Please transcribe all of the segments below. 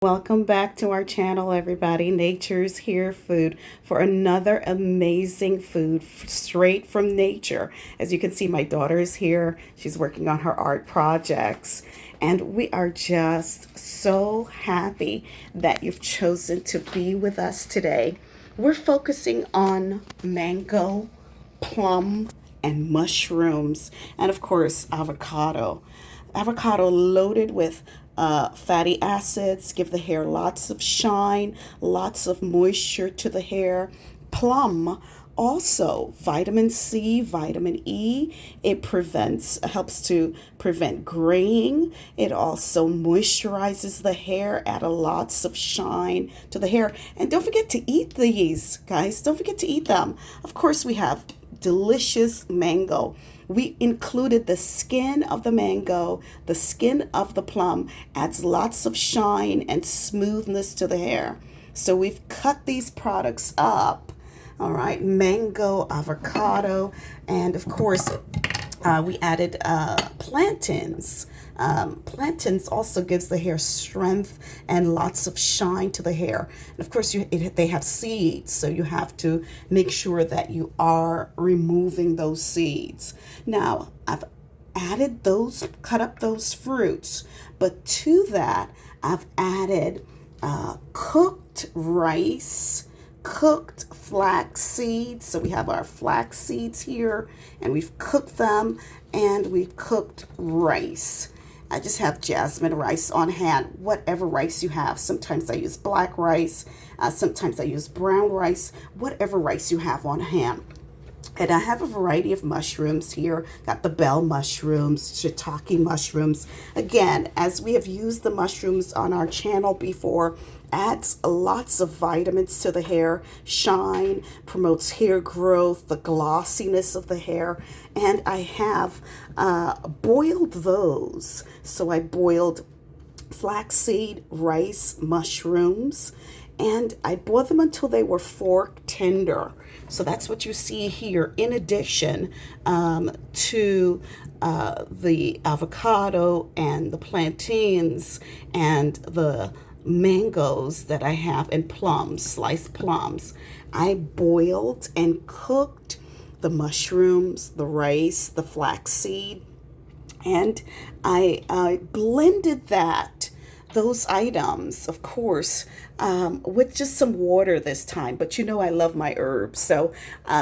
Welcome back to our channel, everybody. Nature's Here Food for another amazing food straight from nature. As you can see, my daughter is here. She's working on her art projects. And we are just so happy that you've chosen to be with us today. We're focusing on mango, plum, and mushrooms, and of course, avocado. Avocado loaded with fatty acids, give the hair lots of shine, lots of moisture to the hair. Plum, also vitamin C, vitamin E. It helps to prevent graying. It also moisturizes the hair, add lots of shine to the hair. And don't forget to eat these, guys. Don't forget to eat them. Of course, we have delicious mango. We included the skin of the mango, the skin of the plum adds lots of shine and smoothness to the hair. So we've cut these products up. All right, mango, avocado, and of course, we added plantains. Plantains also gives the hair strength and lots of shine to the hair. And of course, they have seeds, so you have to make sure that you are removing those seeds. Now, I've added those, cut up those fruits, but to that, I've added cooked rice, cooked flax seeds. So we have our flax seeds here, and we've cooked them, and we've cooked rice. I just have jasmine rice on hand, whatever rice you have. Sometimes I use black rice, sometimes I use brown rice, whatever rice you have on hand. And I have a variety of mushrooms here. Got the bell mushrooms, shiitake mushrooms. Again, as we have used the mushrooms on our channel before, adds lots of vitamins to the hair, shine, promotes hair growth, the glossiness of the hair. And I have boiled those. So I boiled flaxseed, rice, mushrooms, and I boiled them until they were fork tender. So that's what you see here, in addition to the avocado and the plantains and the mangoes that I have, and plums, sliced plums. I boiled and cooked the mushrooms, the rice, the flaxseed, and I blended those items, of course, with just some water this time. But you know I love my herbs, so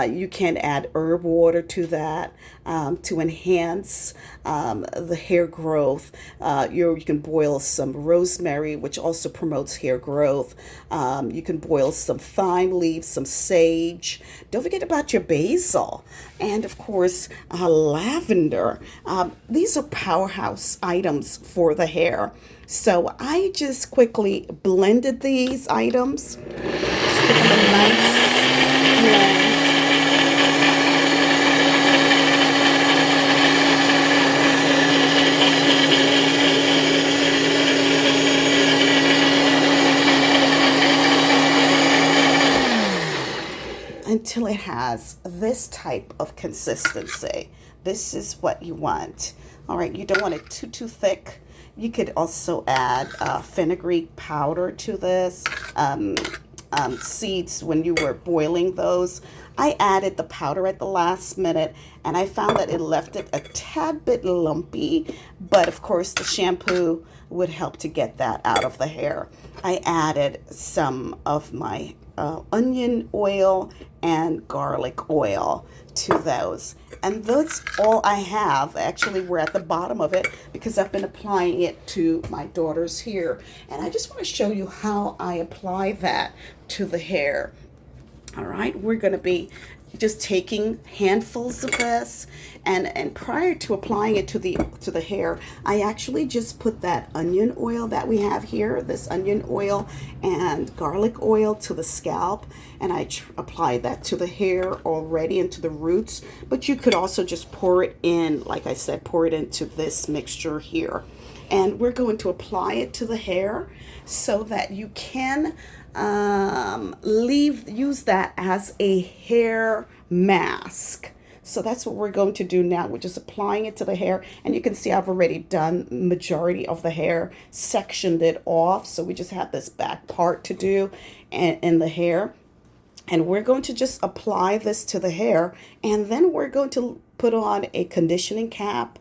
you can add herb water to that to enhance the hair growth. You can boil some rosemary, which also promotes hair growth. You can boil some thyme leaves, some sage. Don't forget about your basil. And of course, lavender. These are powerhouse items for the hair. So I just quickly blended these items. Just give them a nice blend. Until it has this type of consistency. This is what you want. All right, you don't want it too thick. You could also add fenugreek powder to this, seeds when you were boiling those. I added the powder at the last minute, and I found that it left it a tad bit lumpy, but of course the shampoo would help to get that out of the hair. I added some of my onion oil and garlic oil to those. And that's all I have. Actually, we're at the bottom of it because I've been applying it to my daughter's hair. And I just want to show you how I apply that to the hair. All right, we're going to be just taking handfuls of this, and prior to applying it to the hair, I actually just put that onion oil that we have here, this onion oil and garlic oil, to the scalp, and I apply that to the hair already and to the roots. But you could also just pour it in, like I said, pour it into this mixture here. And we're going to apply it to the hair so that you can use that as a hair mask. So that's what we're going to do now. We're just applying it to the hair, and you can see I've already done majority of the hair, sectioned it off. So we just have this back part to do and in the hair. And we're going to just apply this to the hair, and then we're going to put on a conditioning cap,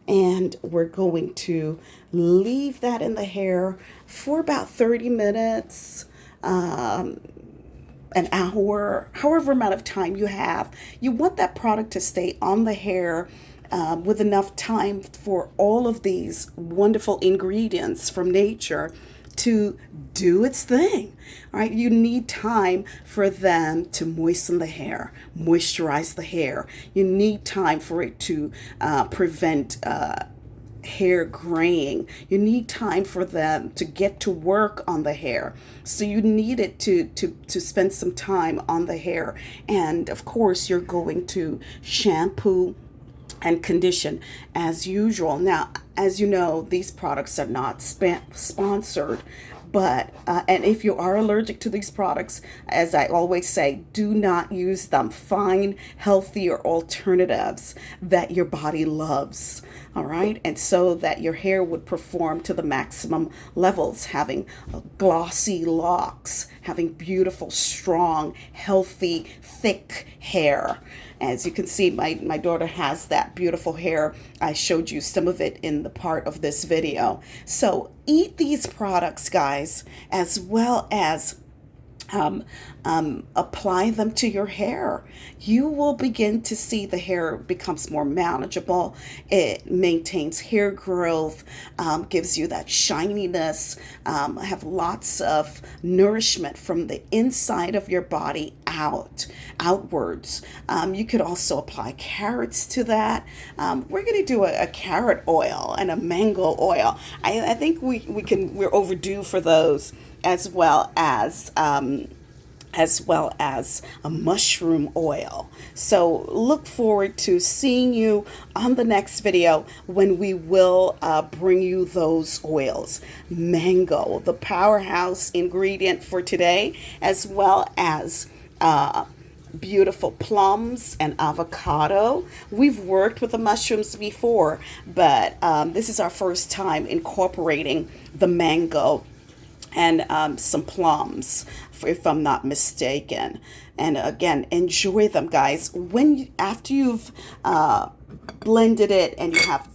and we're going to leave that in the hair for about 30 minutes, an hour, however amount of time you have. You want that product to stay on the hair with enough time for all of these wonderful ingredients from nature to do its thing. All right, you need time for them to moisten the hair, moisturize the hair. You need time for it to prevent hair graying. You need time for them to get to work on the hair. So you need it to spend some time on the hair. And of course, you're going to shampoo and condition as usual. Now, as you know, these products are not sponsored, but and if you are allergic to these products, as I always say, do not use them. Find healthier alternatives that your body loves. All right, and so that your hair would perform to the maximum levels, having glossy locks, having beautiful, strong, healthy, thick hair. As you can see, my daughter has that beautiful hair. I showed you some of it in the part of this video. So eat these products, guys, as well as apply them to your hair. You will begin to see the hair becomes more manageable. It maintains hair growth, gives you that shininess, have lots of nourishment from the inside of your body outwards. You could also apply carrots to that. We're going to do a carrot oil and a mango oil. I think we're overdue for those, as well as a mushroom oil. So look forward to seeing you on the next video when we will bring you those oils. Mango, the powerhouse ingredient for today, as well as beautiful plums and avocado. We've worked with the mushrooms before, but this is our first time incorporating the mango and some plums, if I'm not mistaken. And again, enjoy them, guys. After you've blended it and you have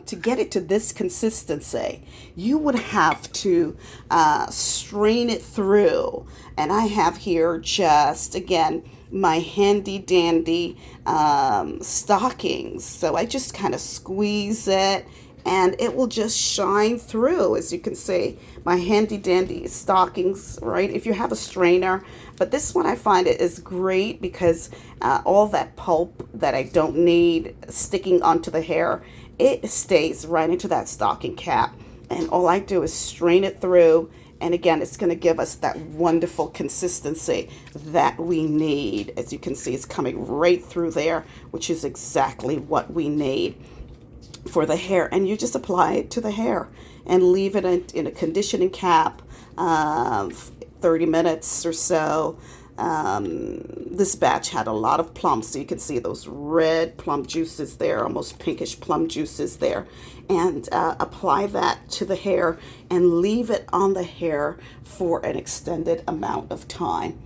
to get it to this consistency, you would have to strain it through. And I have here just, again, my handy dandy stockings. So I just kind of squeeze it, and it will just shine through. As you can see, my handy dandy stockings, right? If you have a strainer, but this one I find it is great because all that pulp that I don't need sticking onto the hair, it stays right into that stocking cap. And all I do is strain it through. And again, it's going to give us that wonderful consistency that we need. As you can see, it's coming right through there, which is exactly what we need for the hair. And you just apply it to the hair and leave it in a conditioning cap 30 minutes or so. This batch had a lot of plums, so you can see those red plum juices there, almost pinkish plum juices there. And apply that to the hair and leave it on the hair for an extended amount of time.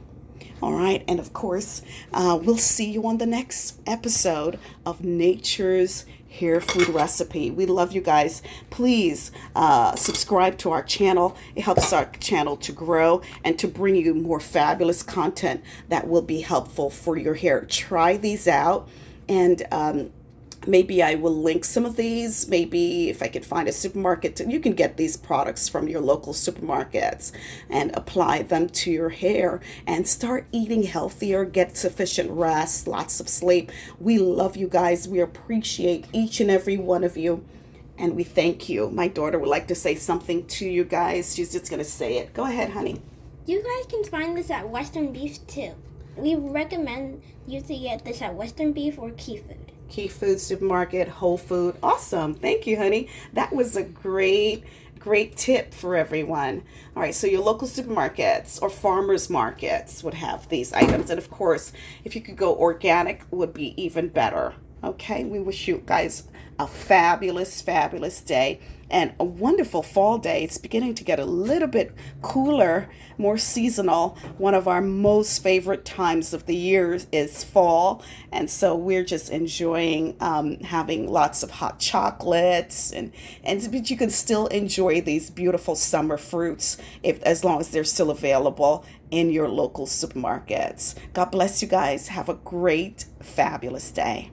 All right, and of course, we'll see you on the next episode of Nature's Hair Food Recipe. We love you guys. Please subscribe to our channel. It helps our channel to grow and to bring you more fabulous content that will be helpful for your hair. Try these out, and maybe I will link some of these. Maybe if I could find a supermarket, you can get these products from your local supermarkets and apply them to your hair and start eating healthier, get sufficient rest, lots of sleep. We love you guys. We appreciate each and every one of you, and we thank you. My daughter would like to say something to you guys. She's just going to say it. Go ahead, honey. You guys can find this at Western Beef too. We recommend you to get this at Western Beef or Key Food. Key Food Supermarket, Whole Food. Awesome. Thank you, honey. That was a great great tip for everyone. All right, so your local supermarkets or farmers markets would have these items. And of course, if you could go organic, would be even better. Okay, we wish you guys a fabulous, fabulous day and a wonderful fall day. It's beginning to get a little bit cooler, more seasonal. One of our most favorite times of the year is fall. And so we're just enjoying having lots of hot chocolates but you can still enjoy these beautiful summer fruits if as long as they're still available in your local supermarkets. God bless you guys. Have a great, fabulous day.